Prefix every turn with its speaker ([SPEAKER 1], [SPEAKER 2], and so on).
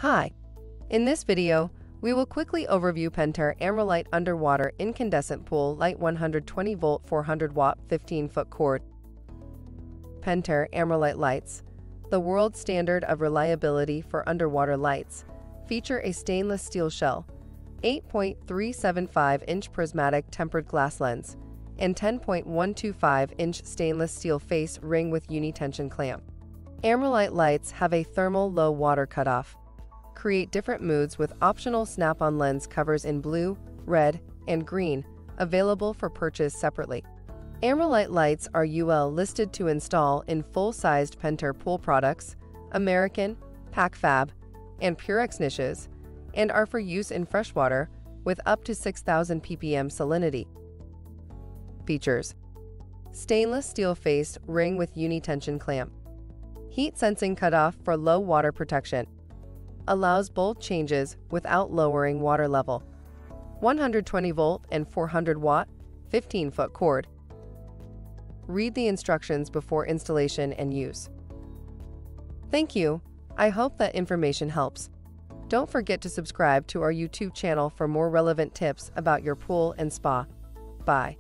[SPEAKER 1] Hi! In this video, we will quickly overview Pentair Amerlite Underwater Incandescent Pool Light 120-volt 400-watt 15-foot cord. Pentair Amerlite lights, the world standard of reliability for underwater lights, feature a stainless steel shell, 8.375-inch prismatic tempered glass lens, and 10.125-inch stainless steel face ring with Uni-Tension clamp. Amerlite lights have a thermal low water cutoff. Create different moods with optional snap-on lens covers in blue, red, and green, available for purchase separately. Amerlite lights are UL listed to install in full-sized Pentair Pool Products, American, PacFab, and Purex niches, and are for use in freshwater with up to 6,000 ppm salinity. Features: stainless steel face ring with Uni-Tension clamp, heat sensing cutoff for low water protection, allows bold changes without lowering water level, 120-volt and 400-watt 15-foot cord. Read the instructions before installation and use. Thank you. I hope that information helps. Don't forget to subscribe to our YouTube channel for more relevant tips about your pool and spa. Bye.